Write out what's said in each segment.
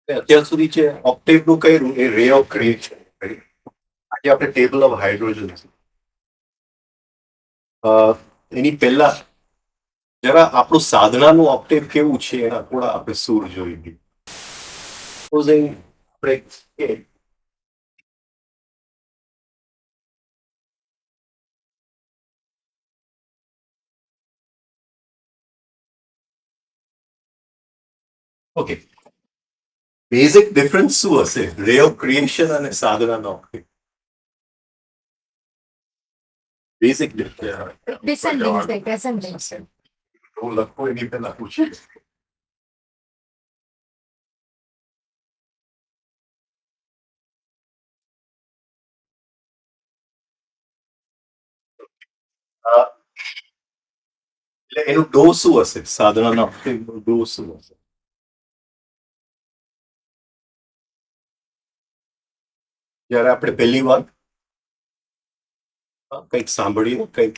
અત્યાર સુધી જે ઓક્ટેવનું કર્યું એ રે ઓફ ક્રિએશન. આજે આપણે ટેબલ ઓફ હાઇડ્રોજન એની પહેલા જરા આપણું સાધનાનું ઓક્ટેવ કેવું છે એના થોડા આપણે સૂર જોઈ લઈએ. આપણે ઓકે, બેઝિક ડિફરન્સ શું હશે રે ઓફ ક્રિએશન અને સાધનાનો ઓક્ટેવ? બેઝિક ડિફરન્સ હું લખું એની પહેલા પૂછીશ. એટલે એનું ડો શું હશે? સાધનાના ઓક્ટેવનો ડો શું હશે? જયારે આપણે પહેલી વાર કંઈક સાંભળીને કંઈક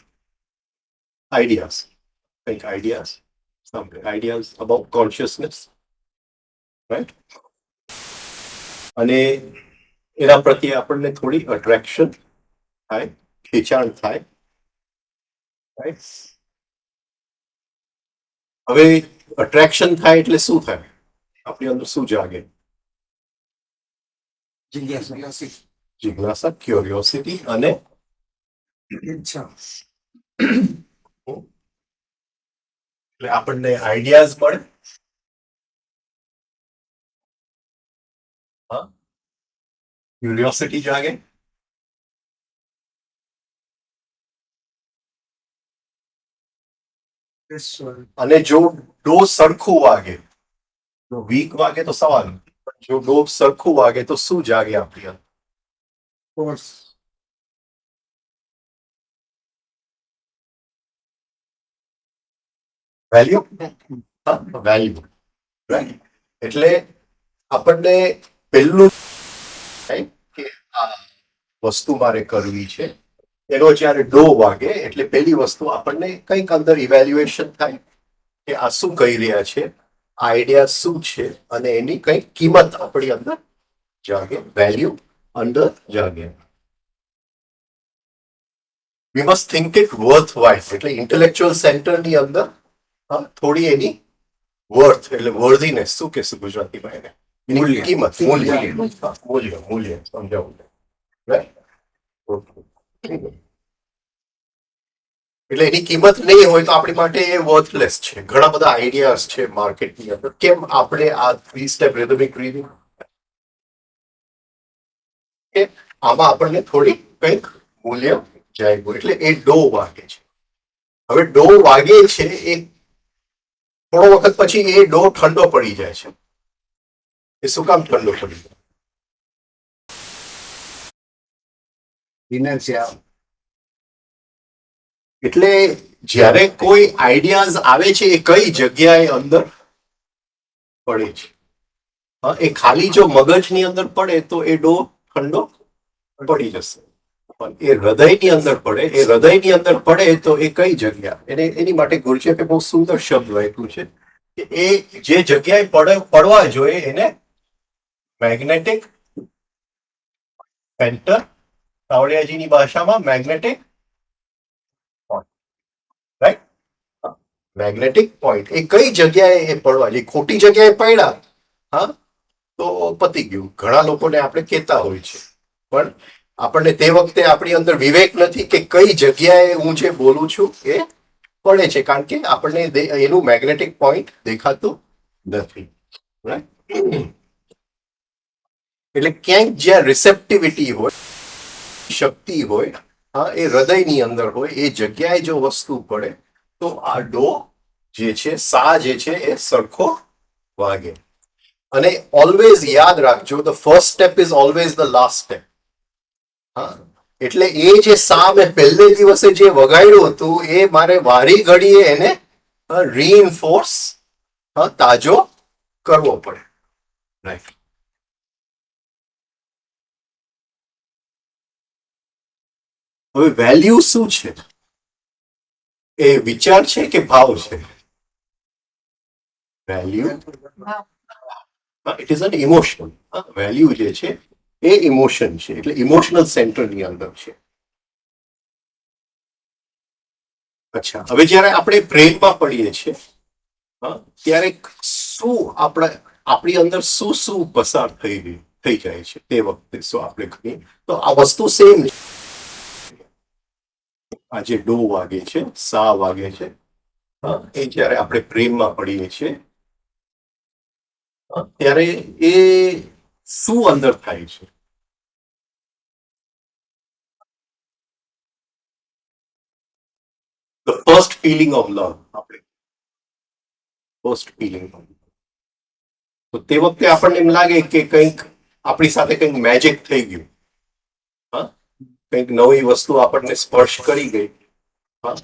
આઈડિયાઝ અબાઉટ કોન્શિયસનેસ, રાઈટ? અને એના પ્રત્યે આપણને થોડી અટ્રેક્શન થાય, ખેંચાણ થાય, રાઈટ? હવે અટ્રેક્શન થાય એટલે શું થાય? આપણી અંદર શું જાગે? જિજ્ઞાસા, ક્યુરિયોસિટી અને એટલે આપણને આઈડિયાઝ મળે, ક્યુરિયોસિટી જાગે, અને જો ડો સરખું વાગે, જો વીક વાગે તો સવાલ, જો ડો સરખું વાગે તો શું જાગે આપણી અંદર? ફોર્સ. Value, value, right? એટલે આપણને પહેલું કે આ વસ્તુ મારે કરવી છે એનો જયારે ડો વાગે એટલે પહેલી વસ્તુ આપણને કંઈક અંદર ઇવેલ્યુએશન થાય કે આ શું કહી રહ્યા છે, આઈડિયા શું છે, અને એની કંઈક કિંમત આપણી અંદર જાગે, વેલ્યુ અંદર જાગે. We must think it worth wise, એટલે ઇન્ટેલેક્ચ્યુઅલ સેન્ટરની અંદર થોડી એની વર્થ એટલે વર્ધીનેસ શું કહેશું ગુજરાતીમાં એને? મૂલ્ય, કિંમત, મૂલ્ય, મૂલ્ય, મૂલ્ય સમજાવું, રાઈટ? એટલે એની કિંમત નહીં હોય તો આપણી માટે એ વર્થલેસ છે. ઘણા બધા આઈડિયાઝ છે માર્કેટની અંદર, કેમ આપણે આ 3 સ્ટેપ રિધમિક બ્રીથિંગ આમાં આપણને થોડી કંઈક મૂલ્ય જાગ્યું એટલે એ ડો વાગે છે. હવે ડો વાગે છે એ થોડો વખત પછી એ ડો ઠંડો પડી જાય છે, એ શું કામ ઠંડો પડી ગયો? ઇનર્શિયા. એટલે જ્યારે કોઈ આઈડિયાઝ આવે છે એ કઈ જગ્યાએ અંદર પડે છે? હા, એ ખાલી જો મગજની અંદર પડે તો એ ડો ઠંડો પડી જશે. પણ એ હૃદયની અંદર પડે, એ હૃદયની અંદર પડે તો એ કઈ જગ્યા? એની માટે ગુરુચેફે બહુ સુંદર શબ્દ વાપર્યું છે કે એ જે જગ્યાએ પડવા જોઈએ એને મેગ્નેટિક સેન્ટર, કાવડિયાજીની ભાષામાં મેગ્નેટિક રાઈટ, મેગ્નેટિક પોઈન્ટ. એ કઈ જગ્યાએ એ પડવા જોઈએ? ખોટી જગ્યાએ પડ્યા, હા, તો પતી ગયું. ઘણા લોકોને આપણે કહેતા હોય છે, પણ આપણને તે વખતે આપણી અંદર વિવેક નથી કે કઈ જગ્યાએ હું જે બોલું છું એ પડે છે, કારણ કે આપણને એનું મેગ્નેટિક પોઈન્ટ દેખાતું નથી. એટલે ક્યાંક જ્યાં રિસેપ્ટિવિટી હોય, શક્તિ હોય, હા, એ હૃદયની અંદર હોય, એ જગ્યાએ જો વસ્તુ પડે તો આ ડો જે છે, સા જે છે એ સરખો વાગે. અને ઓલવેઝ યાદ રાખજો, the first step is always the last step. હા, એટલે એ જે સા મેં પહેલે દિવસે જે વગાડ્યું હતું એ મારે વારી ઘડીએ એને રીઇન્ફોર્સ, તાજો કરવો પડે. રાઈટ. હવે વેલ્યુ શું છે? એ વિચાર છે કે ભાવ છે? Value it is an emotion. Value જે છે એ ઇમોશન છે, એટલે ઇમોશનલ સેન્ટરની અંદર છે. અચ્છા, હવે જયારે આપણે પ્રેમમાં પડીએ છીએ, ત્યારે શું આપણી અંદર શું શું પસાર થઈ જાય છે? તે વખતે શું આપણે કહીએ તો આ વસ્તુ સેમ છે. આ જે ડો વાગે છે, સા વાગે છે, એ જયારે આપણે પ્રેમમાં પડીએ છીએ ત્યારે એ શું અંદર થાય છે? The first feeling of love, આપણે ફર્સ્ટ ફિલિંગ. તો તે વખતે આપણને એમ લાગે કે કંઈક આપણી સાથે કંઈક મેજિક થઈ ગયું, હા, કંઈક નવી વસ્તુ આપણને સ્પર્શ કરી ગઈ. હા,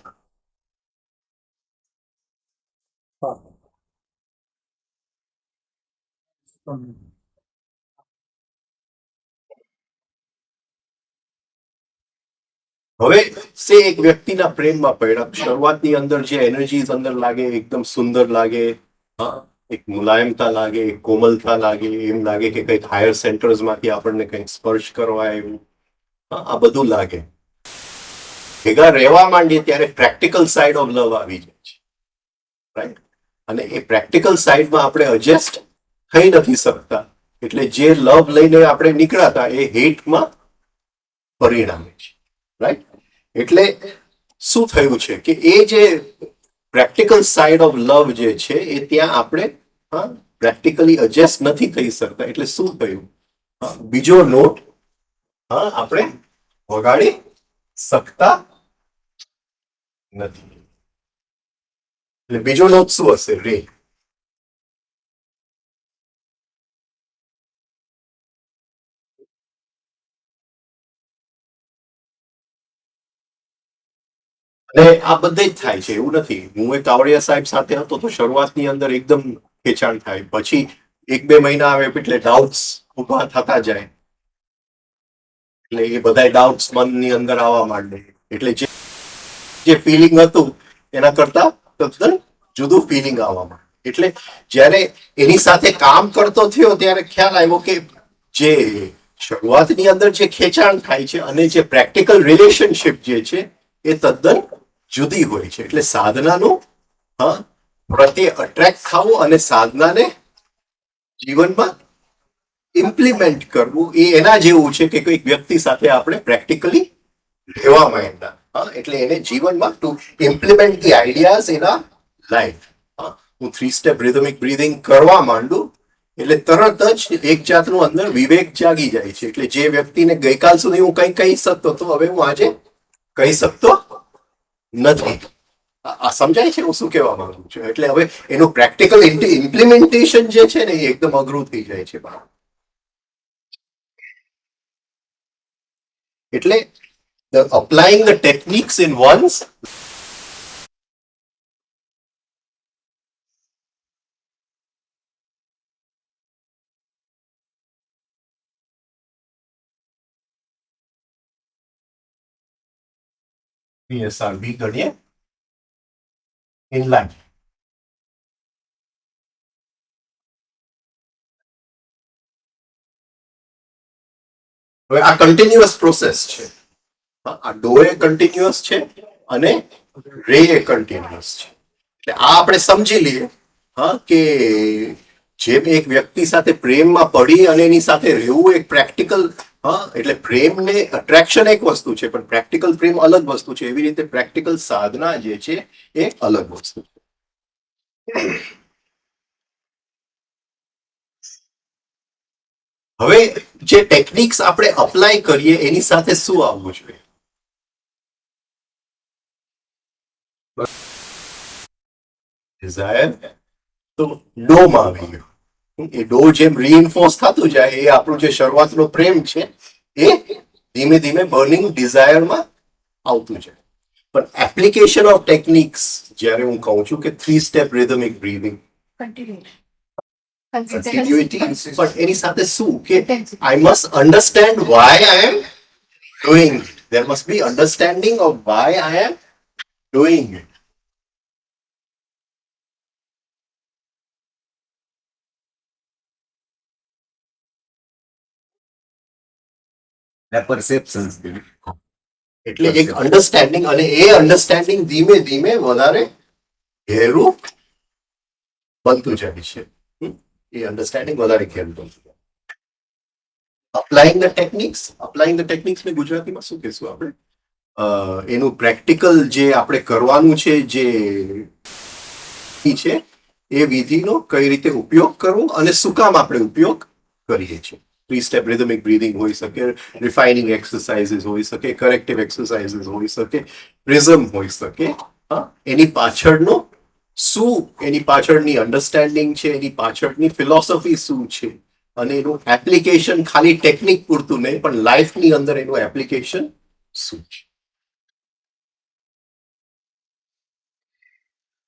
હવે સે એક વ્યક્તિના પ્રેમમાં પડ્યા, શરૂઆતની અંદર જે એનર્જીસ અંદર લાગે એકદમ સુંદર લાગે, હા, એક મુલાયમતા લાગે, એક કોમલતા લાગે, એમ લાગે કે કંઈક હાયર સેન્ટર્સમાંથી આપણને કંઈક સ્પર્શ કરવા આવ્યું, આ બધું લાગે. ભેગા રહેવા માંડીએ ત્યારે પ્રેક્ટિકલ સાઈડ ઓફ લવ આવી જાય છે. રાઈટ. અને એ પ્રેક્ટિકલ સાઈડમાં આપણે એડજસ્ટ થઈ નથી શકતા, એટલે જે લવ લઈને આપણે નીકળ્યા એ હેટમાં પરિણામે છે. રાઈટ. એટલે શું થયું છે કે એ જે પ્રેક્ટિકલ સાઈડ ઓફ લવ જે છે એ ત્યાં આપણે પ્રેક્ટિકલી એડજસ્ટ નથી થઈ શકતા. એટલે શું થયું? બીજો નોટ આપણે વગાડી શકતા નથી. એટલે બીજો નોટ શું હશે? રે. અને આ બધે જ થાય છે, એવું નથી. હું એક કાવડિયા સાહેબ સાથે હતો તો શરૂઆતની અંદર એકદમ ખેંચાણ થાય, પછી 1-2 મહિના આવે એટલે ડાઉટ્સ ઉભા થતા જાય, એટલે એ બધા ડાઉટ્સ મનની અંદર આવવા માંડે. એટલે જે ફિલિંગ હતું એના કરતા તદ્દન જુદું ફિલિંગ આવવા માંડે. એટલે જ્યારે એની સાથે કામ કરતો થયો ત્યારે ખ્યાલ આવ્યો કે જે શરૂઆતની અંદર જે ખેંચાણ થાય છે અને જે પ્રેક્ટિકલ રિલેશનશિપ જે છે એ તદ્દન જુદી હોય છે. એટલે સાધનાનું પ્રત્યે અટ્રેક્ટ થવું અને સાધનાને જીવનમાં ઇમ્પ્લિમેન્ટ કરવું એ એના જેવું છે કે કોઈક વ્યક્તિ સાથે આપણે પ્રેક્ટિકલી રહેવા માંડ્યા. એટલે એને જીવનમાં to implement the ideas in આ લાઈફ. હું 3 સ્ટેપ રિધમિક બ્રીધિંગ કરવા માંડું એટલે તરત જ એક જાતનું અંદર વિવેક જાગી જાય છે. એટલે જે વ્યક્તિને ગઈકાલ સુધી હું કંઈ કહી શકતો તો હવે હું આજે કહી શકતો નથી. આ સમજાય છે હું શું કહેવા માંગુ છું? એટલે હવે એનું પ્રેક્ટિકલ ઇમ્પ્લિમેન્ટેશન જે છે ને એ એકદમ અઘરું થઈ જાય છે. એટલે applying the techniques in one's PSRB ગણીએ ઇનલાઇન. હવે આ કન્ટિન્યુઅસ પ્રોસેસ છે. આ ડો એ કન્ટિન્યુઅસ છે અને રે એ કન્ટિન્યુઅસ છે. એટલે આ આપણે સમજી લઈએ કે જેમ એક વ્યક્તિ સાથે પ્રેમમાં પડી અને એની સાથે રહેવું એક પ્રેક્ટિકલ, એટલે પ્રેમ ને અટ્રેક્શન એક વસ્તુ છે પણ પ્રેક્ટિકલ પ્રેમ અલગ વસ્તુ છે. એવી રીતે પ્રેક્ટિકલ સાધના જે છે એ અલગ વસ્તુ છે. હવે જે ટેકનિક્સ આપણે અપ્લાય કરીએ એની સાથે શું આવવું જોઈએ? ડિઝાયર તો ડોમાં આવી ગયો. એ ડો જેમ રીઇન્ફોર્સ થતું જાય એ આપણું જે શરૂઆતનો પ્રેમ છે એ ધીમે ધીમે બર્નિંગ ડિઝાયરમાં આવતું જાય. પણ એપ્લિકેશન ઓફ ટેકનિક્સ જ્યારે હું કહું છું કે 3 સ્ટેપ રિધમિક બ્રીથિંગ કન્ટિન્યુટી, પણ એની સાથે શું કે I must understand why I am doing it. There must be understanding of why I am doing it. Perception એટલે એક અન્ડરસ્ટેન્ડિંગ, અને એ અન્ડરસ્ટેન્ડિંગ ધીમે ધીમે વધારે ઘેરું બનતું જાય છે. એ અન્ડરસ્ટેન્ડિંગ વધારે ઘેરું બનતું જાય. અપ્લાઇંગ ધ ટેકનિક્સ ને ગુજરાતીમાં શું કહેશું આપણે? એનું પ્રેક્ટિકલ જે આપણે કરવાનું છે, જે છે એ વિધિનો કઈ રીતે ઉપયોગ કરવો અને શું કામ આપણે ઉપયોગ કરીએ છીએ. 3 સ્ટેપ રિધમિક બ્રીથિંગ હોઈ શકે, રિફાઇનિંગ એક્સરસાઇઝીસ હોઈ શકે, કરેક્ટિવ એક્સરસાઇઝીસ હોઈ શકે, પ્રિઝમ હોઈ શકે. એની પાછળનો શું, એની પાછળની અન્ડરસ્ટેન્ડિંગ છે, એની પાછળની ફિલોસોફી શું છે, અને એનું એપ્લિકેશન ખાલી ટેકનિક પૂરતું નહીં પણ લાઈફની અંદર એનું એપ્લિકેશન શું છે.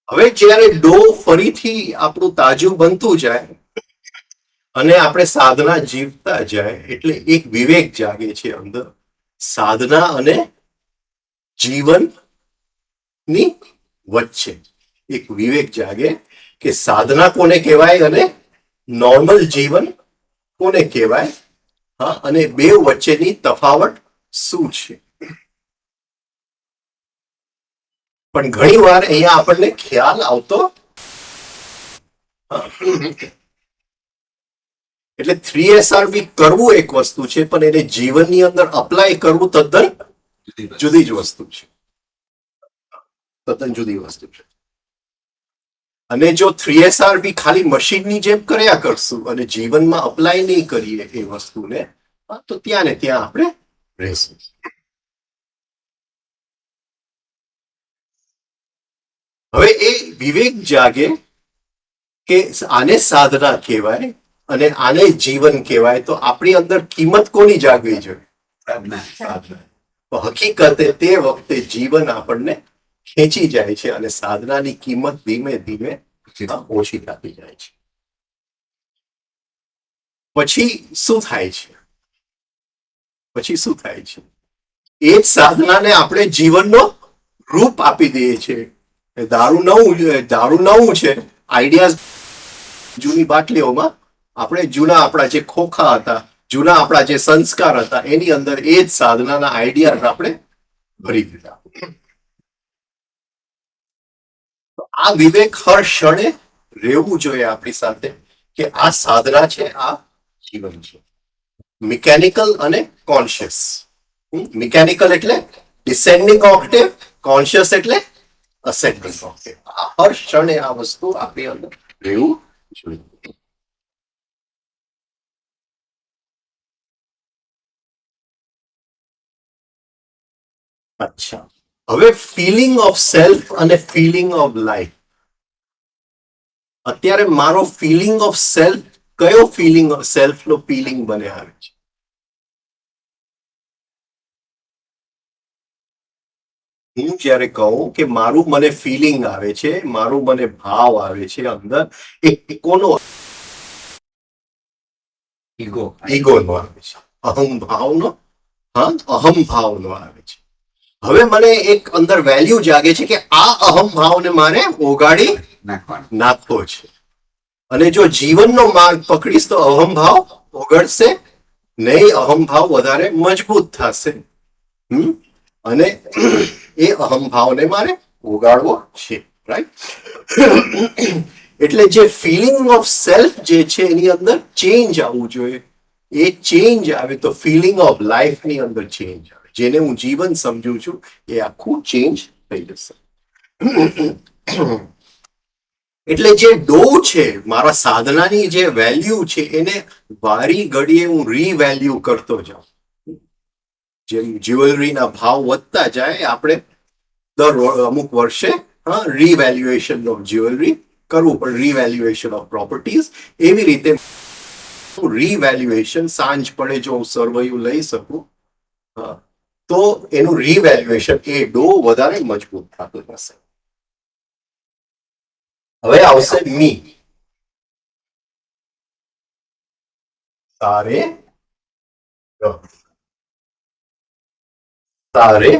હવે જ્યારે ડો ફરીથી આપણું તાજું બનતું જાય અને આપણે સાધના જીવતા જાય એટલે એક વિવેક જાગે છે અંદર, સાધના અને જીવનની વચ્ચે એક વિવેક જાગે કે સાધના કોને કહેવાય અને નોર્મલ જીવન કોને કહેવાય, અને બે વચ્ચેની તફાવત શું છે. પણ ઘણી વાર અહીંયા આપણને ખ્યાલ આવતો એટલે 3SRB કરવું એક વસ્તુ છે પણ એને જીવનની અંદર અપ્લાય કરવું તદ્દન જુદી જ વસ્તુ છે. તદ્દન જુદી વસ્તુ છે. અને જો 3SRB ખાલી મશીનની જેમ કર્યા કરશું અને જીવનમાં અપ્લાય નહીં કરીએ એ વસ્તુને, તો ત્યાં ને ત્યાં આપણે રહેશું. હવે એ વિવેક જાગે કે આને સાધના કહેવાય અને આને જીવન કહેવાય, તો આપણી અંદર કિંમત કોની જાગવી જોઈએ? હકીકતે તે વખતે જીવન આપણને ખેંચી જાય છે અને સાધનાની કિંમત ધીમે ધીમે ઓછી થતી જાય છે. પછી શું થાય છે? એ જ સાધનાને આપણે જીવનનો રૂપ આપી દઈએ છીએ. દારૂ નવું છે, આઈડિયા જૂની બાટલીઓમાં આપણે જૂના આપણા જે ખોખા હતા, જૂના આપણા જે સંસ્કાર હતા, એની અંદર એ જ સાધનાના આઈડિયા આપણે ભરી દીધા. આ વિવેક હર ક્ષણે રહેવું જોઈએ આપણી સાથે કે આ સાધના છે, આ જીવન છે. મિકેનિકલ અને કોન્શિયસ. મિકેનિકલ એટલે ડિસેન્ડિંગ ઓક્ટેવ, કોન્શિયસ એટલે અસેન્ડિંગ ઓક્ટેવ. હર ક્ષણે આ વસ્તુ આપણી અંદર રહેવું જોઈએ. અચ્છા, હવે ફિલિંગ ઓફ સેલ્ફ અને ફિલિંગ ઓફ લાઈફ. અત્યારે મારો ફિલિંગ ઓફ સેલ્ફ કયો ફિલિંગ સેલ્ફ નો ફિલિંગ બને આવે છે? હું જયારે કહું કે મારું મને ફિલિંગ આવે છે, મારું મને ભાવ આવે છે અંદર, એ કોનો? ઈગો નો આવે છે, અહમ ભાવનો. હા, અહમ ભાવનો આવે છે. હવે મને એક અંદર વેલ્યુ જાગે છે કે આ અહમ ભાવને મારે ઓગાળી નાખવો છે. અને જો જીવનનો માર્ગ પકડીશ તો અહમ ભાવ ઓગળશે નહીં, અહમ ભાવ વધારે મજબૂત થશે. અને એ અહમ ભાવને મારે ઓગાળવો છે, રાઈટ? એટલે જે ફિલિંગ ઓફ સેલ્ફ જે છે એની અંદર ચેન્જ આવવું જોઈએ. એ ચેન્જ આવે તો ફિલિંગ ઓફ લાઈફ ની અંદર ચેન્જ આવે, જેને હું જીવન સમજુ છું એ આખું ચેન્જ થઈ જશે. એટલે જે ડો છે, મારા સાધનાની જે વેલ્યુ છે, એને વારી ઘડીએ હું રીવેલ્યુ કરતો જાઉં. જેમ જ્વેલરીના ભાવ વધતા જાય, આપણે દર અમુક વર્ષે રીવેલ્યુએશન ઓફ જ્વેલરી કરવું પડે, રીવેલ્યુએશન ઓફ પ્રોપર્ટીઝ. એવી રીતે રીવેલ્યુએશન સાંજ પડે જો હું સર્વૈયું લઈ શકું તો એનું રીવેલ્યુએશન એ ડો વધારે મજબૂત થતું જશે. હવે આવશે મી. તારે તારે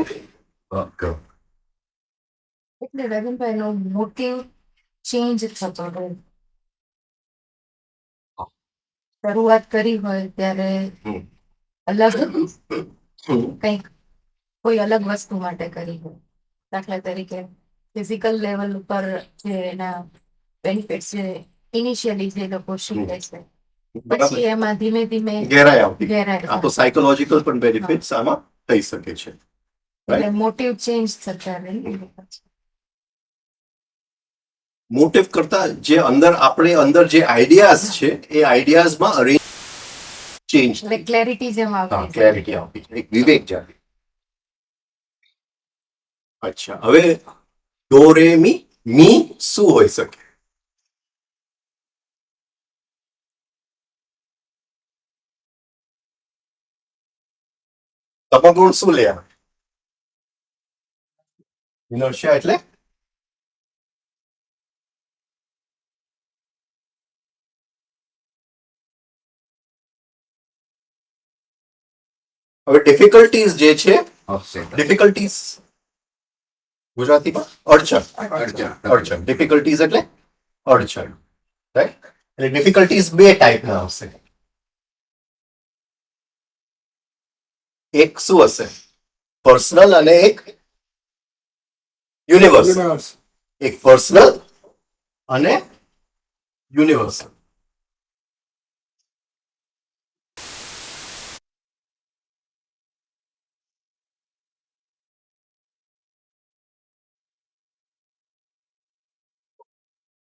એટલે રવિનભાઈ નો મોટિવ ચેન્જ થતો રહે. શરૂઆત કરી હોય ત્યારે અલગ કંઈક કોઈ અલગ વસ્તુ માટે કરી હોય. દાખલા તરીકે ફિઝિકલ લેવલ ઉપર જે એના બેનિફિટ્સ છે ઇનિશિયલી જે લોકો શીખે છે, પછી એમાં ધીમે ધીમે ગેરાય આવતી. ગેરાય આ તો સાયકોલોજીકલ પણ બેનિફિટ્સ આમાં થઈ શકે છે. એટલે મોટિવ ચેન્જ થતા રહે. મોટિવ કરતા જે અંદર આપણે અંદર જે આઈડિયાઝ છે એ આઈડિયાઝમાં અરેન્જ ચેન્જ, એટલે ક્લેરિટી જેમ આવતી ક્લેરિટી આવતી છે, એક વિવેક જાગે. અચ્છા, હવે ડો રે મી, મી શું હોઈ શકે? તમોગુણ શું લે? ઇનર્શિયા એટલે હવે ડિફિકલ્ટીઝ જે છે, ડિફિકલ્ટીઝ ગુજરાતીમાં અડચણ. ડિફિકલ્ટીઝ એટલે અડચણ, રાઈટ? એટલે ડિફિકલ્ટીઝ બે ટાઈપના હશે. એક શું હશે? પર્સનલ અને એક યુનિવર્સલ. એક પર્સનલ અને યુનિવર્સલ.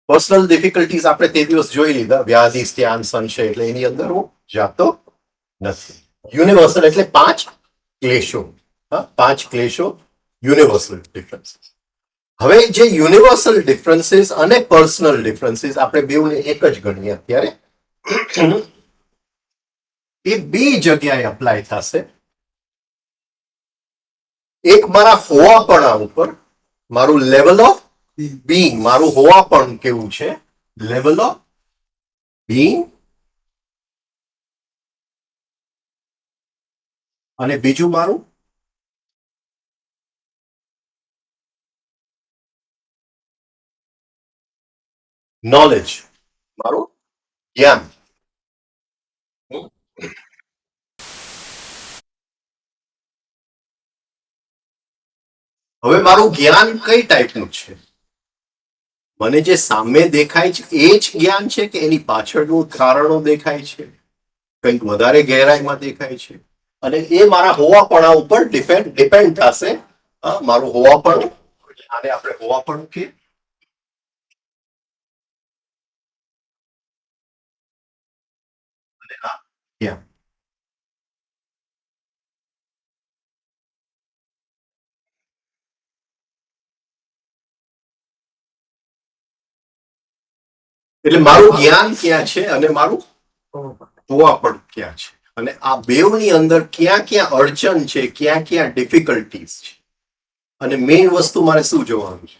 પર્સનલ ડિફિકલ્ટીઝ આપણે તે દિવસ જોઈ લીધા, વ્યાધિ, સ્ત્યાન, સંશય, એટલે એની અંદર હું જાતો નથી. યુનિવર્સલ એટલે 5 ક્લેશો. પાંચ ક્લેશો યુનિવર્સલ ડિફરન્સીસ. હવે જે યુનિવર્સલ ડિફરન્સીસ અને પર્સનલ ડિફરન્સીસ આપણે બેઉને એક જ ગણીએ અત્યારે, એ બે જગ્યાએ અપ્લાય થશે. એક મારા હોવાપણા ઉપર, મારું લેવલ ઓફ બીંગ, મારું હોવાપણ કેવું છે, લેવલ ઓફ બીંગ. અને બીજું મારું નોલેજ, મારું જ્ઞાન. હવે મારું જ્ઞાન કઈ ટાઈપનું છે? મને જે સામે દેખાય છે એ જ જ્ઞાન છે કે એની પાછળનું કારણો દેખાય છે, કંઈક વધારે ગહેરાઈમાં દેખાય છે? અને એ મારા હોવાપણા ઉપર ડિપેન્ડ થશે. મારું હોવાપણું, આને આપણે હોવાપણું કહીએ. અને આ જ્ઞાન. એટલે મારું જ્ઞાન ક્યાં છે અને મારું હોવાપણ ક્યાં છે, અને આ બેવની અંદર ક્યાં ક્યાં અડચણ છે, ક્યાં ક્યાં ડિફિકલ્ટીઝ છે, અને મેઇન વસ્તુ મારે શું જોવાનું છે?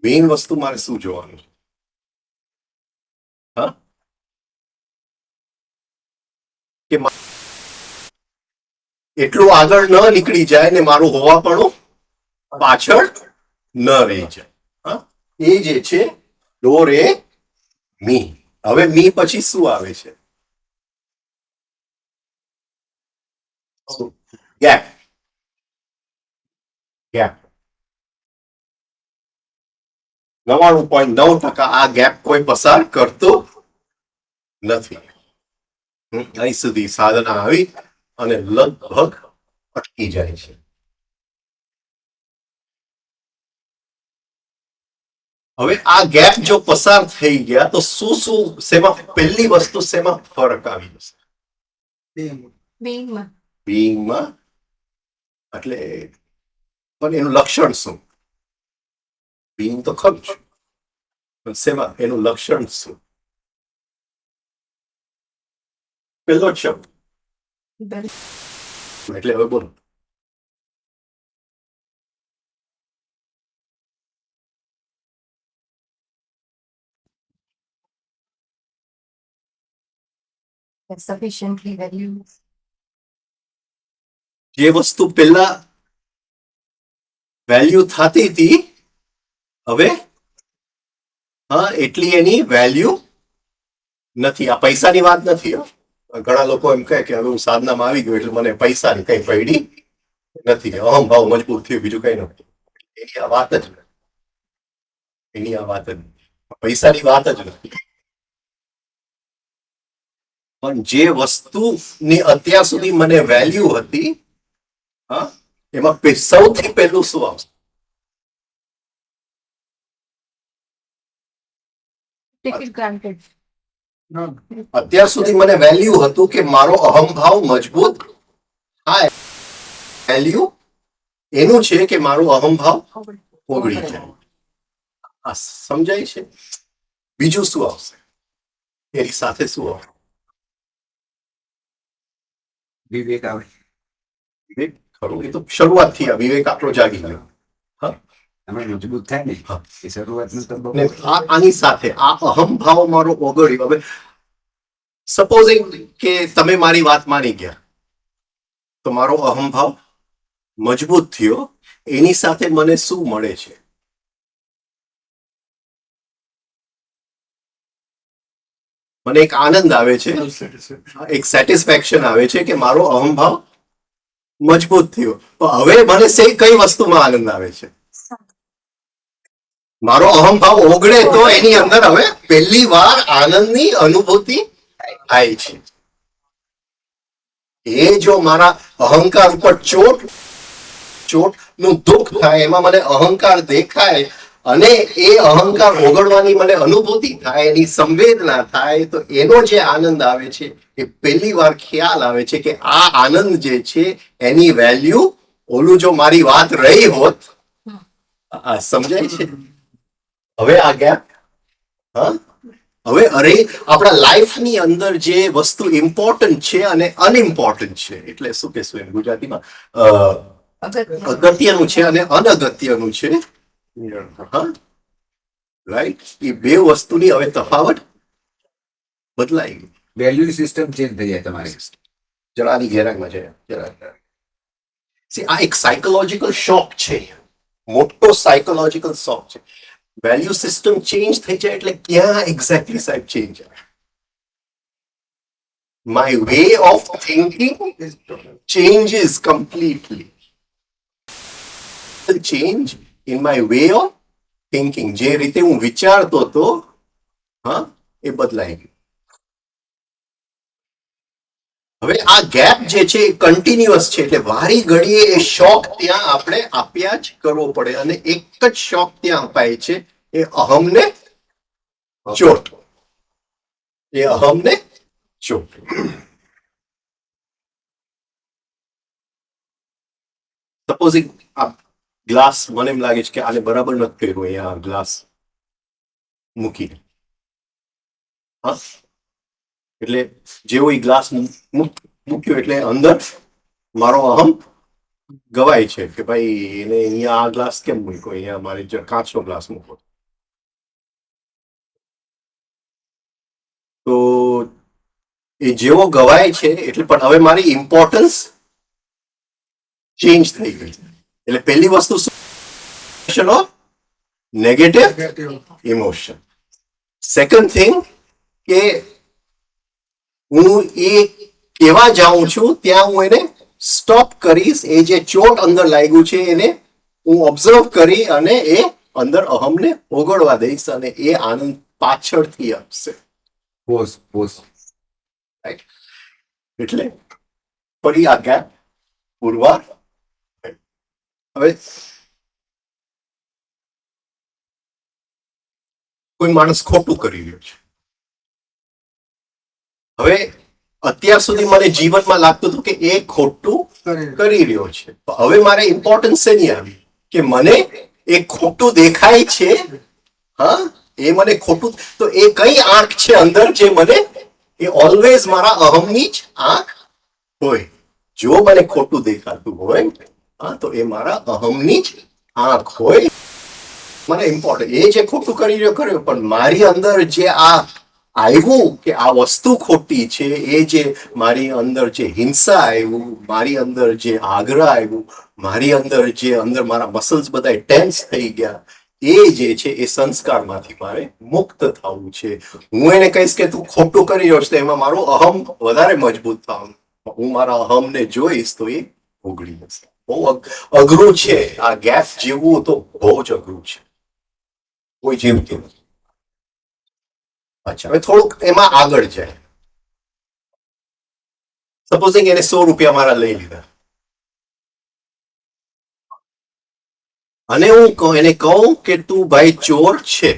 મેઇન વસ્તુ મારે શું જોવાનું છે? હા, કે એટલું આગળ ન નીકળી જાય ને મારું હોવાપણું પાછળ ન રહી જાય. હા, એ જે છે ડોર એ મી. હવે મી પછી શું આવે છે? ગેપ. ગેપ 99.9% આ ગેપ કોઈ પસાર કરતો નથી. અહીં સુધી સાધના આવી અને લગભગ અટકી જાય છે. હવે આ ગેપ જો પસાર થઈ ગયા તો શું શું શેમાં પહેલી વસ્તુ શેમાં ફરક આવી જશે? beingમાં. બીઈંગમાં. એટલે પણ એનું લક્ષણ શું? બીઈંગ તો ખરું છે, પણ શેમાં એનું લક્ષણ શું? પહેલો જ શબ્દ એટલે હવે બોલો. sufficiently valued. જે વસ્તુ પહેલા વેલ્યુ થતી હતી હવે હા એટલી એની વેલ્યુ નથી. આ પૈસાની વાત નથી. ઘણા લોકો એમ કહે કે હવે હું સાધનામાં આવી ગયો એટલે મને પૈસાની કઈ પડી નથી, અહમ ભાવ મજબૂત થયું, બીજું કઈ નથી. એની આ વાત જ નથી. એની આ વાત જ નથી. પૈસાની વાત જ નથી. પણ જે વસ્તુની અત્યાર સુધી મને વેલ્યુ હતી, હા, એમાં સૌથી પહેલું શું આવશે? take it granted. અત્યાર સુધી મને વેલ્યુ હતું કે મારો અહમભાવ મજબૂત થાય. વેલ્યુ એનું છે કે મારું અહમભાવ ઓગળી જાય. આ સમજાય છે? બીજું શું આવશે એની સાથે? શું આવશે? વિવેક આવે. વિવેક ખરું, એ તો શરૂઆતથી આ વિવેક આપણો જાગી ગયો. હા, એમાં મજબૂત થાય ને હા. એ શરૂઆતનું તો બહુ ને આની સાથે આ અહમભાવ મારો ઓગળ્યો. હવે સપોઝિંગ કે તમે મારી વાત માની ગયા તો મારો અહમભાવ મજબૂત થયો, એની સાથે મને શું મળે છે? મને એક આનંદ આવે છે, એક સેટિસ્ફેક્શન આવે છે કે મારો અહમભાવ મજબૂત થયો. તો હવે મને કઈ વસ્તુમાં આનંદ આવે છે? મારો અહમભાવ ઓગળે તો એની અંદર હવે પહેલી વાર આનંદની અનુભૂતિ થાય છે. એ જો મારા અહંકાર ઉપર ચોટ નું દુઃખ થાય, એમાં મને અહંકાર દેખાય અને એ અહંકાર ઓગળવાની મને અનુભૂતિ થાય, એની સંવેદના થાય, તો એનો જે આનંદ આવે છે એ પહેલી વાર ખ્યાલ આવે છે કે આ આનંદ જે છે એની વેલ્યુ ઓલું જો મારી વાત રહી હોત. આ સમજાય છે? હવે આ ગેપ, હા, હવે અરે આપણા લાઈફની અંદર જે વસ્તુ ઇમ્પોર્ટન્ટ છે અને અનઇમ્પોર્ટન્ટ છે, એટલે શું કહેશું એને ગુજરાતીમાં, અગત્યનું છે અને અનગત્યનું છે, હા, રાઈટ, એ બે વસ્તુની હવે તફાવત બદલાઈ ગઈ. વેલ્યુ સિસ્ટમ ચેન્જ થઈ જાય તમારી. જરાની ઘેરામાં છે જરા. આ એક સાયકોલોજીકલ શોક છે, મોટો સાયકોલોજીકલ શોક છે. વેલ્યુ સિસ્ટમ ચેન્જ થઈ જાય એટલે ક્યાં એક્ઝેક્ટલી સાહેબ ચેન્જ આવે? My way of thinking changes completely. The change in my way of thinking. જે રીતે હું વિચારતો હતો, હા, એ બદલાઈ ગયું. હવે આ ગેપ જે છે એ કન્ટિન્યુઅસ છે, એટલે વારી ઘડીએ એ શોક ત્યાં આપણે આપ્યા જ કરવો પડે, અને એક જ શોક ત્યાં અપાય છે, એ અહમને ચોટ. એ અહમને ચોટ. સપોઝિંગ આ ગ્લાસ, મને એમ લાગે છે કે આને બરાબર નથી કર્યું અહીંયા ગ્લાસ, મૂકીને. હા, એટલે જેવો એ ગ્લાસ મૂક્યો એટલે અંદર મારો અહમ ગવાય છે કે ભાઈ એને અહીંયા આ ગ્લાસ કેમ મૂક્યો, અહીંયા મારે કાચનો ગ્લાસ મૂકો. તો એ જેવો ગવાય છે એટલે પણ હવે મારી ઇમ્પોર્ટન્સ ચેન્જ થઈ ગઈ. એટલે પહેલી વસ્તુ શું of negative emotion. Second thing કે હું એ કેવા જાઉં છું ત્યાં હું એને સ્ટોપ કરીશ. એ જે ચોટ અંદર લાગ્યું છે એને હું ઓબ્ઝર્વ કરી અને એ અંદર અહમને ઓગળવા દઈશ અને એ આનંદ પાછળથી આપશે. Pause right? એટલે ફરી આ ગેપ પુરવાર. હવે કોઈ માણસ ખોટું કરી રહ્યો છે. હવે અત્યાર સુધી મને જીવનમાં લાગતું હતું કે એ ખોટું કરી રહ્યો છે. હવે મારે ઇમ્પોર્ટન્સ શેની આવી કે મને એ ખોટું દેખાય છે. હા, એ મને ખોટું, તો એ કઈ આંખ છે અંદર જે મને, એ ઓલવેઝ મારા અહમની જ આંખ હોય. જો મને ખોટું દેખાતું હોય હા તો એ મારા અહમની જ આંખ હોય. મને ઇમ્પોર્ટન્ટ એ જે ખોટું કરી રહ્યો કર્યો, પણ મારી અંદર જે આ આવ્યું કે આ વસ્તુ ખોટી છે, એ જે મારી અંદર જે હિંસા આવ્યું, મારી અંદર જે આગ્રહ આવ્યું, મારી અંદર જે અંદર મારા મસલ્સ બધા ટેન્સ થઈ ગયા, એ જે છે એ સંસ્કારમાંથી મારે મુક્ત થવું છે. હું એને કહીશ કે તું ખોટું કરી રહ્યો છે, એમાં મારું અહમ વધારે મજબૂત થવાનું. હું મારા અહમને જોઈશ તો એ ઉગડી જશે. બહુ અઘરું છે આ ગેપ જીવવું, તો બહુ જ અઘરું છે. કોઈ જીવતું નથી. અચ્છા, હવે થોડુંક એમાં આગળ જાય. સપોઝિંગ એને 100 રૂપિયા મારા લઈ લીધા અને હું એને કહું કે તું ભાઈ ચોર છે,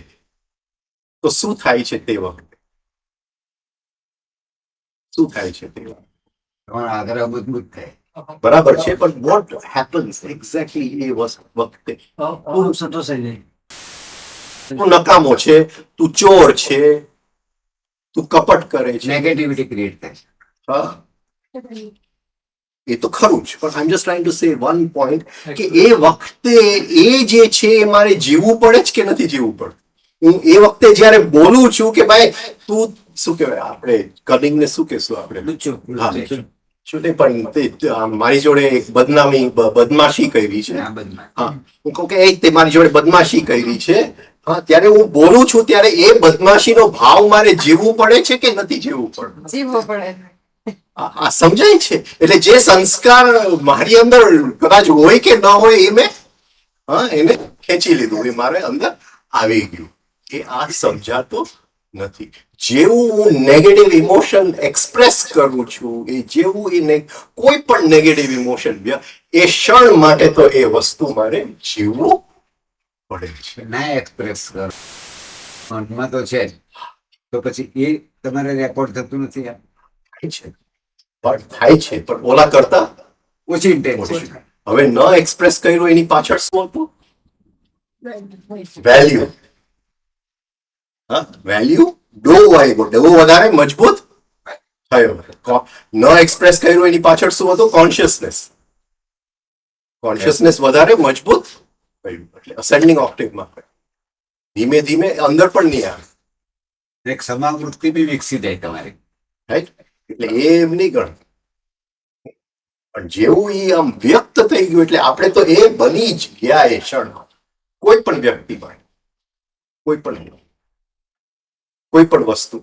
તો શું થાય છે તે વખતે? શું થાય છે તે વખતે? તમારા આગ્રહ મજબૂત થાય. બરાબર છે, પણ વોટ હેપન્સ એક્ઝેક્ટલી એ વખતે? તું નકામો છે, તું ચોર છે, તું કપટ કરે છે. નેગેટિવિટી ક્રિએટ થાય. હા, એ તો ખરું જ, પણ I am just trying to say one point કે એ વખતે એ જે છે એ મારે જીવવું પડે જ કે નથી જીવવું પડે? હું એ વખતે જયારે બોલું છું કે ભાઈ તું શું કહેવાય, આપણે કનિંગને શું કહેશું આપણે? હા, શું નહીં, પણ મારી જોડે એક બદમાશી કરી છે. હા, હું કહું કે તે મારી જોડે બદમાશી કરી છે. હા, ત્યારે હું બોલું છું ત્યારે એ બદમાશીનો ભાવ મારે જીવવું પડે છે કે નથી જીવવું પડે? જીવવો પડે. આ સમજાય છે? એટલે જે સંસ્કાર મારી અંદર કદાચ હોય કે ન હોય એ મેં એને ખેંચી લીધું, એ મારે અંદર આવી ગયું. એ આ સમજાતું નથી. જેવું હું નેગેટિવ ઇમોશન એક્સપ્રેસ કરું છું, એ જેવું એ કોઈ પણ નેગેટિવ ઇમોશન એ ક્ષણ માટે તો એ વસ્તુ મારે જીવવું પડે છે. ના એક્સપ્રેસ કરો મનમાં તો છે જ, તો પછી એ તમારે રેકોર્ડ થતું નથી. થાય છે પણ ઓલા કરતા ઓછી ઇન્ટેન્સિટી. હવે ન એક્સપ્રેસ કર્યું એની પાછળ શું હતું? વેલ્યુ. હા, વેલ્યુ ડો આવ્યો, ડો વધારે મજબૂત થયો. ન એક્સપ્રેસ કર્યું એની પાછળ શું હતું? કોન્શિયસનેસ. કોન્શિયસનેસ વધારે મજબૂત થયું, એટલે અસેન્ડિંગ ઓક્ટેવમાં ધીમે ધીમે અંદર પણ નહીં આવે. એક સમાવૃત્તિ બી વિકસી જાય તમારી. રાઈટ? એટલે એ એમ નહીં ગણ, પણ જેવું એ આમ વ્યક્ત થઈ ગયું એટલે આપણે તો એ બની જ ગયા એ ક્ષણ. કોઈ પણ વ્યક્તિ માટે, કોઈ પણ વસ્તુ.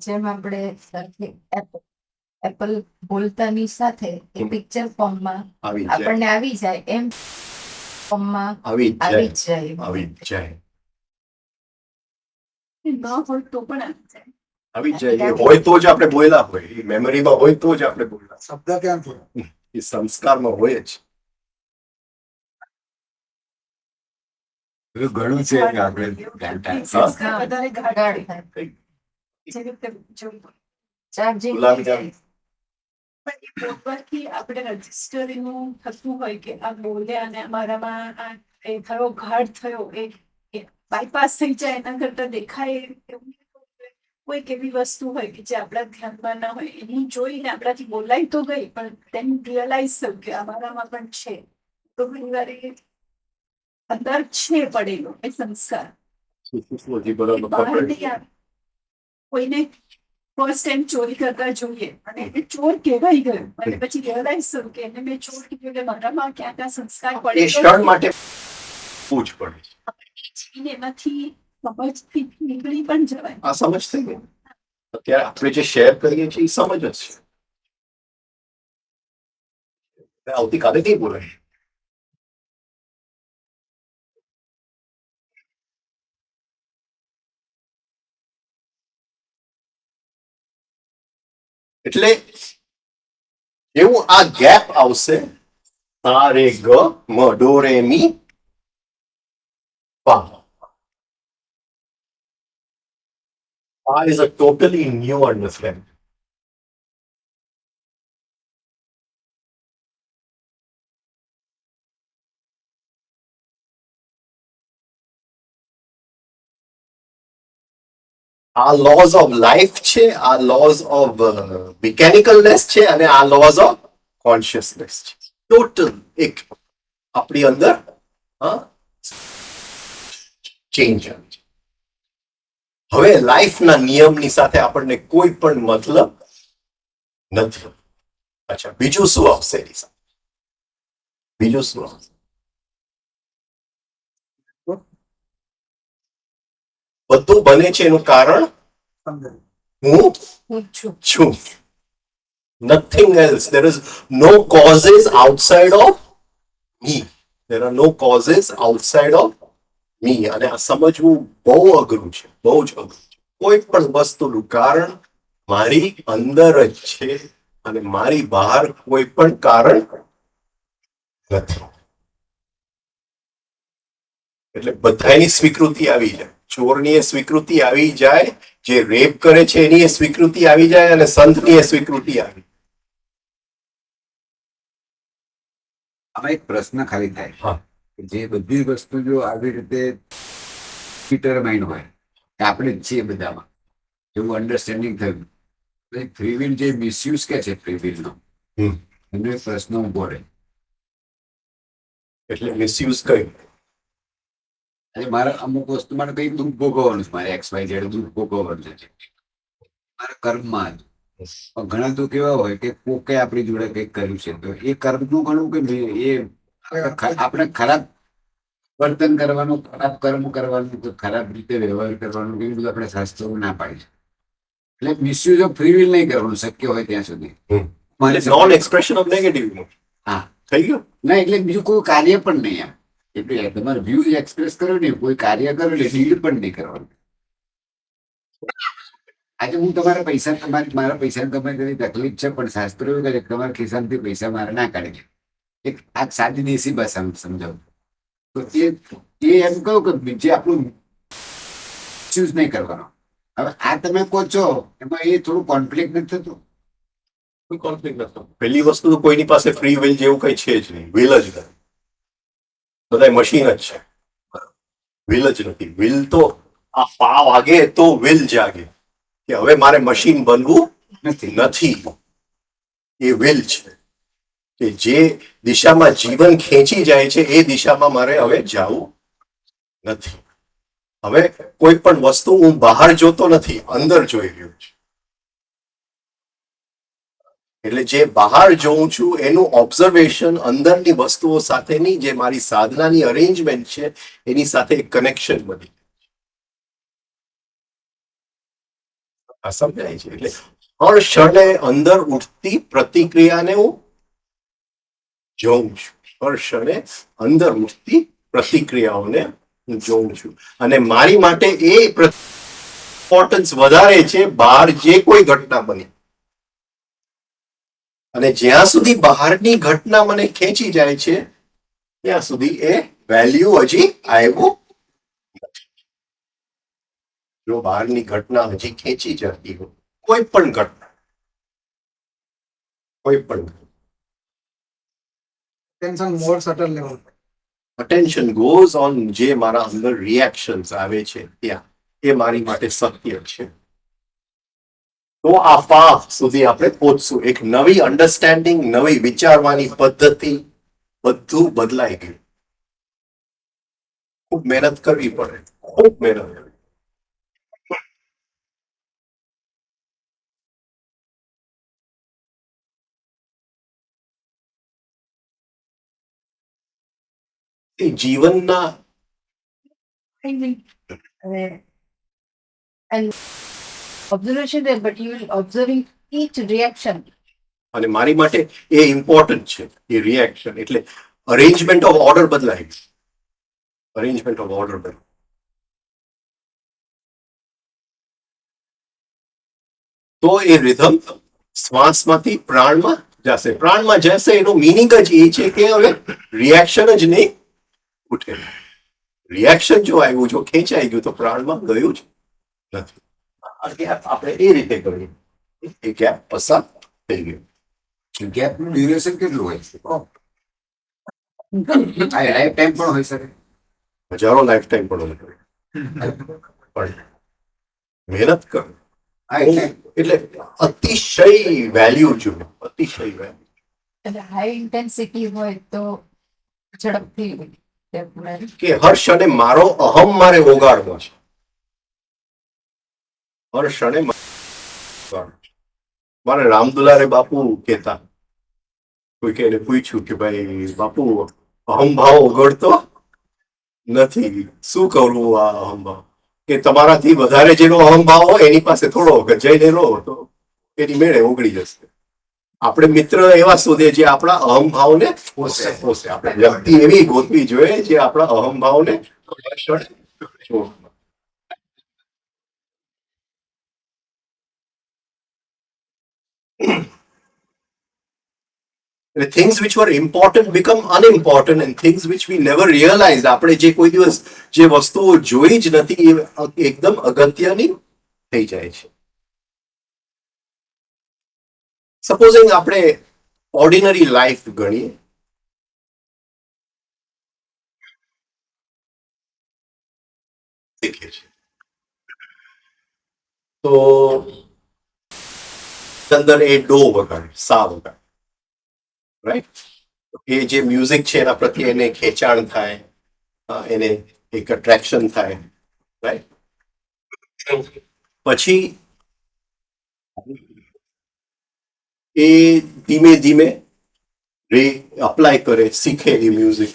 જેમ આપણે એપલ બોલતાની સાથે એ પિક્ચર ફોર્મમાં આવી જાય, આપણને આવી જાય, એમ ફોર્મમાં આવી જ આવી જાય, જ જાય. આવી જ જાય, ન હોય તો પણ આવી જાય. આવી જ જાય. એ હોય તો જ આપણે બોલ્યા હોય, એ મેમરીમાં હોય તો જ આપણે બોલ્યા. શબ્દ ક્યાંથી? એ સંસ્કારમાં હોય જ. ઘણું છે કે આપણે સંસ્કાર વધારે ગાઢ થાય. જે રીતે ચાર્જિંગ ગુલાબજામ પણ એ બોલવાથી આપણે રજીસ્ટર એનું થતું હોય કે આ બોલ્યા અને અમારામાં આ એ થયો ઘાટ થયો એ બાયપાસ થઈ જાય એના કરતા દેખાય એવું નહીં થવું જોઈએ. કોઈક એવી વસ્તુ હોય કે જે આપણા ધ્યાનમાં ના હોય એની જોઈને આપણાથી બોલાઈ તો ગઈ પણ તેમ રિયલાઇઝ થયું કે અમારામાં પણ છે. તો ઘણી વાર એ અંદર છે પડેલો એ સંસ્કાર હજી એ બરાબર બહાર પકડ. નહીં આવે. કોઈને ફર્સ્ટ ટાઈમ ચોરી કરતા જોઈએ અને એ ચોર કહેવાય ગયો અને પછી રિયલાઇઝ થયું કે એને મેં ચોર કીધું એટલે મારામાં ક્યાં ક્યાં સંસ્કાર એ પડે ક્ષણ માટે પૂછ પડે છે. જીને એમાંથી સમજથી નીકળી પણ જવાય. આ સમજ થઈ ગઈ. અત્યારે આપણે જે શેર કરીએ છીએ એ સમજ જ છે. આવતીકાલે નહીં બોલાય. એટલે એવું આ ગેપ આવશે આ રે ગ મ ડો રે મી પા. આ is a totally new understanding. આ લોઝ ઓફ લાઈફ છે, આ લોઝ ઓફ મિકેનિકલનેસ છે અને આ લોઝ ઓફ કોન્શિયસનેસ છે. ટોટલ એક આપણી અંદર ચેન્જ આવે છે. હવે લાઈફના નિયમની સાથે આપણને કોઈ પણ મતલબ નથી. અચ્છા, બીજું શું આવશે એની સાથે? બીજું શું આવશે? બધું બને છે એનું કારણ હું હું છું. છું. Nothing else. There is no causes outside of me. There are no causes outside of me. અને આ સમજવું બહુ અઘરું છે, બહુ જ અઘરું છે. કોઈ પણ વસ્તુનું કારણ મારી અંદર જ છે અને મારી બહાર કોઈ પણ કારણ નથી. એટલે બધાની સ્વીકૃતિ આવી જાય. ચોરની એ સ્વીકૃતિ આવી જાય, જે રેપ કરે છે એની એ સ્વીકૃતિ આવી જાય અને સંતની એ સ્વીકૃતિ આવી. આમાં એક પ્રશ્ન ખાલી થાય હા. કે જે બધી વસ્તુ જો આવી રીતે ડિટરમાઇન્ડ હોય કે આપણે જ છીએ બધામાં, એવું અન્ડરસ્ટેન્ડિંગ થયું, ફ્રી વિલ જે મિસયુઝ કે છે ફ્રી વિલ નો, હમ. એનો એક પ્રશ્ન ઉભો રહે. એટલે મિસયુઝ કર્યું. એટલે મારે અમુક વસ્તુ માટે કઈ દુઃખ ભોગવવાનું છે, મારે એક્સ વાય ઝેડ દુઃખ ભોગવવાનું છે મારા કર્મમાં જ. પણ ઘણા તો કેવા હોય કે કોકે આપણી જોડે કંઈક કર્યું છે તો એ કર્મનું ઘણું કે એ આપણે ખરાબ વર્તન કરવાનું, ખરાબ કર્મ કરવાનું, તો ખરાબ રીતે વ્યવહાર કરવાનું, એ બધું આપણે શાસ્ત્રો ના પાડી છે. એટલે મિસયુઝ ઓફ ફ્રી વિલ નહીં કરવાનું શક્ય હોય ત્યાં સુધી. મારે નોન એક્સપ્રેશન ઓફ નેગેટિવ. હા, થઈ ગયું. ના એટલે બીજું કોઈ કાર્ય પણ નહીં એમ. એટલે તમારે વ્યૂ એક્સપ્રેસ કરો ને, કોઈ કાર્ય કરો એટલે ડીડ પણ નહીં કરવાનું. આજે હું તમારા પૈસા, મારા પૈસા ગમે તેની તકલીફ છે, પણ શાસ્ત્રો એવું કહે છે કે તમારા ખિસ્સામાંથી પૈસા મારે ના કાઢી. એક આ સાદી દેશી ભાષામાં સમજાવું તો એ એમ કહું કે જે આપણું ચૂઝ નહીં કરવાનો. હવે આ તમે કહો છો એમાં એ થોડું કોન્ફ્લિક્ટ નથી થતું? કોઈ કોન્ફ્લિક્ટ નથી. પહેલી વસ્તુ તો કોઈની પાસે ફ્રી વિલ જેવું કઈ છે જ નહીં. વિલ જ નથી. બધા મશીન જ છે. વિલ જ નથી. વિલ તો આ પા વાગે તો વિલ જાગે કે હવે મારે મશીન બનવું નથી. એ વિલ છે કે જે દિશામાં જીવન ખેંચી જાય છે એ દિશામાં મારે હવે જવું નથી. હવે કોઈ પણ વસ્તુ હું બહાર જોતો નથી, અંદર જોઈ રહ્યો છું. એટલે જે બહાર જોઉં છું એનું ઓબ્ઝર્વેશન અંદરની વસ્તુઓ સાથેની જે મારી સાધનાની અરેન્જમેન્ટ છે એની સાથે એક કનેક્શન બની. આ સમજાય છે? એટલે હર ક્ષણે અંદર ઉઠતી પ્રતિક્રિયાને હું જોઉં છું. હર ક્ષણે અંદર ઉઠતી પ્રતિક્રિયાઓને હું જોઉં છું અને મારી માટે એ ઇમ્પોર્ટન્સ વધારે છે બહાર જે કોઈ ઘટના બની. અને જ્યાં સુધી બહારની ઘટના મને ખેંચી જાય છે ત્યાં સુધી એ વેલ્યુ હજી આવ્યું નથી. જો બહારની ઘટના હજી ખેંચી જતી હોય, કોઈ પણ ઘટના, કોઈ પણ tension more subtle level. attention goes on જે મારા અંદર રિએક્શન્સ આવે છે ત્યાં એ મારી માટે સત્ય છે. તો આ ફા સુધી આપણે પહોંચશું. એક નવી અન્ડરસ્ટેન્ડિંગ, નવી વિચારવાની પદ્ધતિ, બધું બદલાઈ ગયું. ખૂબ મહેનત કરવી પડે, ખૂબ મહેનત કરવી. એ જીવનના and observation there, but you will observing each reaction. અને મારી માટે એ ઇમ્પોર્ટન્ટ છે. એ રિએક્શન એટલે અરેન્જમેન્ટ ઓફ ઓર્ડર બદલાય. અરેન્જમેન્ટ ઓફ ઓર્ડર બદલાય. તો એ રિધમ શ્વાસમાંથી પ્રાણમાં જશે. પ્રાણમાં જશે એનો મિનિંગ જ એ છે કે હવે રિએક્શન જ નહીં ઉઠે. રિએક્શન જો આવ્યું, જો ખેંચાઈ ગયું તો પ્રાણમાં ગયું જ નથી. આ ગેપ આપણે એ રીતે કરીએ, એ ગેપ પસાર થઈ ગયો. ગેપનું ડ્યુરેશન કેટલું હોય છે? આ લાઈફ ટાઈમ પણ હોઈ શકે. હજારો લાઈફ ટાઈમ પણ પણ મહેનત કરો. હા, એટલે એટલે અતિશય વેલ્યુ જોઈએ, અતિશય વેલ્યુ. એટલે હાઈ ઇન્ટેન્સિટી હોય તો ઝડપથી definitely. કે હર્ષ અને મારો અહમ મારે ઓગાળવો છે. હર્ષ અને મારે રામદુલારે બાપુ કહેતા, કોઈ કે એને પૂછ્યું કે ભાઈ બાપુ અહમભાવ ઓગળતો નથી, શું કરવું આ અહમભાવ? કે તમારાથી વધારે જેનો અહમભાવ હોય એની પાસે થોડો વખત જઈને રહો તો એની મેળે ઓગળી જશે. આપણે મિત્ર એવા શોધીએ જે આપણા અહમભાવને પોષે. આપણે વ્યક્તિ એવી ગોતવી જોઈએ જે આપણા અહમભાવને things which were important become unimportant and things which we never realized. આપણે જે કોઈ દિવસ જે વસ્તુઓ જોઈ જ નથી એ એકદમ અગત્યની થઈ જાય છે. સપોઝિંગ આપણે ઓર્ડિનરી લાઈફ ગણીએ, શીખીએ છીએ તો અંદર એ ડો વગાડે, સા વગાડે, રાઈટ? એ જે મ્યુઝિક છે એના પ્રત્યે એને ખેંચાણ થાય, એને એક અટ્રેક્શન થાય, રાઈટ? પછી એ ધીમે ધીમે રે અપ્લાય કરે, શીખે એ મ્યુઝિક.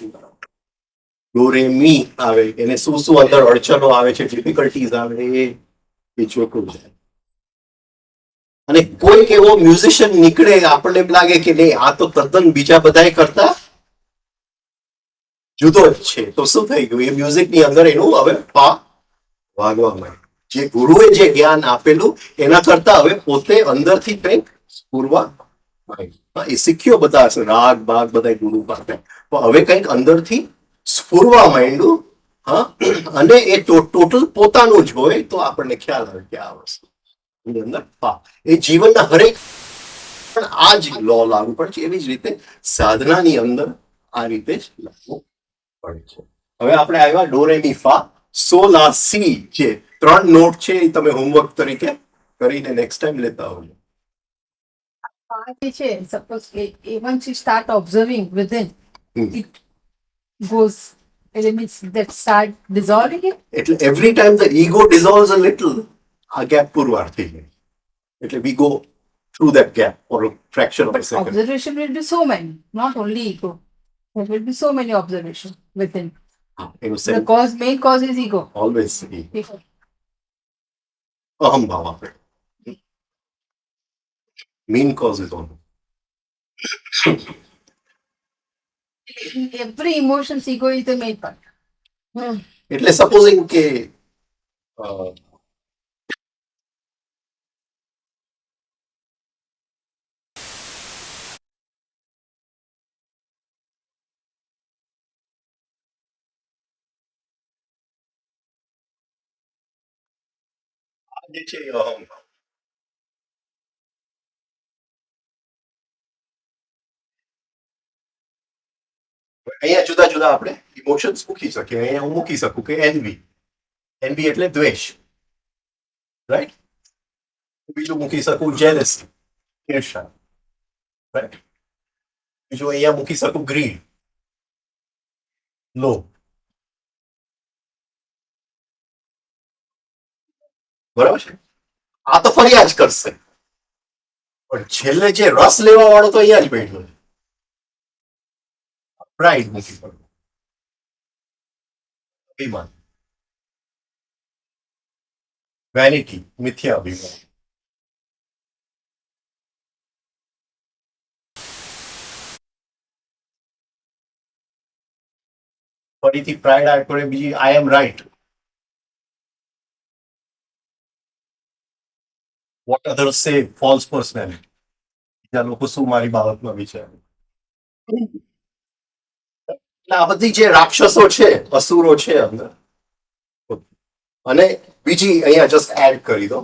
ડો રે મી આવે, એને શું શું અંદર અડચણો આવે છે, ડિફિકલ્ટીઝ આવે એ જોતું જાય. અને કોઈક એવો મ્યુઝિશિયન નીકળે, આપણને એમ લાગે કે નહીં આ તો તદ્દન બીજા બધા કરતા જુદો જ છે, તો શું થઈ ગયું? એ મ્યુઝિકની અંદર એનું હવે પા વાગવા માંડ્યું. જે ગુરુએ જે જ્ઞાન આપેલું એના કરતા હવે પોતે અંદરથી કંઈક સ્ફુરવા માંડ્યું. એ શીખ્યો બધા હશે, રાગ બાગ બધા ગુરુ પાસે, પણ હવે કંઈક અંદરથી સ્ફુરવા માંડ્યું. હા, અને એ ટોટલ પોતાનું જ હોય તો આપણને ખ્યાલ આવે કે આ વસ્તુ અંદર એ જીવનના હરેક પણ આ જ લો લાગુ પડે છે. એવી જ રીતે સાધનાની અંદર આ રીતે જ લાગુ પડે છે. હવે આપણે આવ્યા ડો રે મી ફા સો લા સી, જે 3 નોટ છે એ તમે હોમવર્ક તરીકે કરીને નેક્સ્ટ ટાઈમ લેતા હોજો. જે છે suppose once you start observing within, it goes, it means that start dissolving it. એટલે every time the ego dissolves a little, આ ગેપ પુરવાર થઈ જાય. એટલે we go through that gap for a fraction of a But second. observation will be so many, not only ego. There will be so many observation within. એનું The cause, main cause is ego. Always Ego. અહમ ભાવ આપણે main cause is on. In every emotions, ego is the main part. એટલે supposing કે જે છે એ અહમ ભાવ. અહીંયા જુદા જુદા આપણે ઇમોશન્સ મૂકી શકીએ. અહીંયા હું મૂકી શકું કે એનવી એટલે દ્વેષ, રાઈટ. બીજું મૂકી શકું જેલસી, ઈર્ષા, રાઈટ. બીજું અહીંયા મૂકી શકું ગ્રીડ, લોભ. બરાબર છે. આ તો ફરિયાદ કરશે, પણ છેલ્લે જે રસ લેવા વાળો તો અહીંયા જ બેઠો છે. પ્રાઇડ મૂકી પડે, અભિમાન, વેનિટી, મિથ્યા અભિમાન. ફરીથી પ્રાઇડ આપણે બીજી આઈ એમ રાઈટ. વોટ અધર સે, ફોલ્સ પર્સનાલિટી. બીજા લોકો શું મારી બાબતમાં વિચારે. એટલે આ બધી જે રાક્ષસો છે, અસુરો છે અંદર. અને બીજી અહીંયા જસ્ટ એડ કરી દો,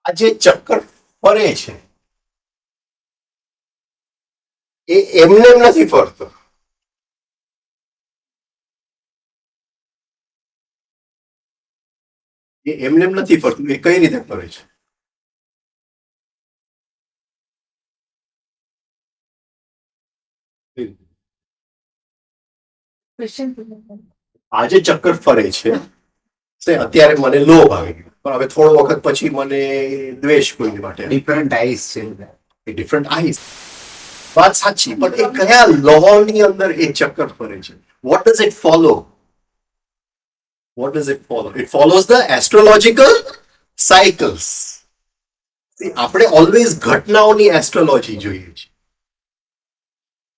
આ જે ચક્કર ફરે છે એ એમને એમ નથી ફરતો. એ એમને એમ નથી ફરતું. એ કઈ રીતે ફરે છે? આ જે ચક્કર ફરે છે, અત્યારે મને લોભ આવી ગયો, પણ હવે થોડો વખત પછી મને દ્વેષ કોઈની માટે. ડિફરન્ટ આઈસ છે. ડિફરન્ટ આઈસ, વાત સાચી, પણ એ કયા લોની અંદર એ ચક્કર ફરે છે? What does it follow? What does it follow? It follows the astrological cycles. See, આપણે ઓલવેઝ ઘટનાઓની એસ્ટ્રોલોજી જોઈએ છે,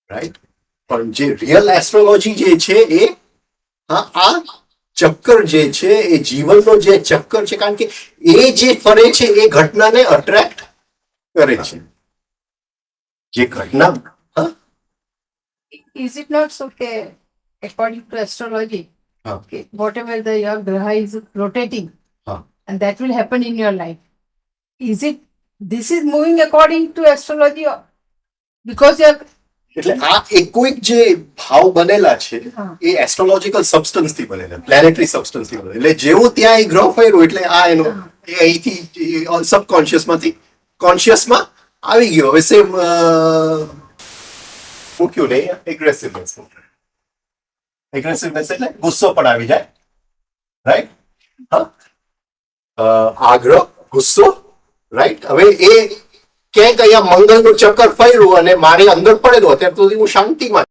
રાઈટ. પણ જે રિયલ એસ્ટ્રોલોજી જે છે એ આ ચક્કર જે છે એ જીવનનો જે ચક્કર છે, કારણ કે એ જે ફરે છે એ ઘટનાને અટ્રેક્ટ કરે છે. જે ઘટના Is it not so that according to astrology, okay, whatever the your graha is rotating, and that will happen in your life. Is it this is moving according to astrology, or because you are એટલે આ એક કોઈક જે ભાવ બનેલા છે એ એસ્ટ્રોલોજીકલ substance થી બનેલા, પ્લેનેટરી સબસ્ટન્સ થી બનેલા. એટલે જેવું ત્યાં એ ગ્રહ ફર્યું એટલે આ એનો એ અહીંથી સબકોન્શિયસ માંથી કોન્શિયસમાં આવી ગયો. હવે સેમ મૂક્યું નહીં, એગ્રેસિવનેસ. એગ્રેસિવનેસ એટલે ગુસ્સો પણ આવી જાય, રાઈટ. આગ્રહ, ગુસ્સો, રાઈટ. હવે એ ક્યાંક અહીંયા મંગળનું ચક્કર ફર્યું અને મારી અંદર પડેલું, અત્યાર સુધી હું શાંતિમાં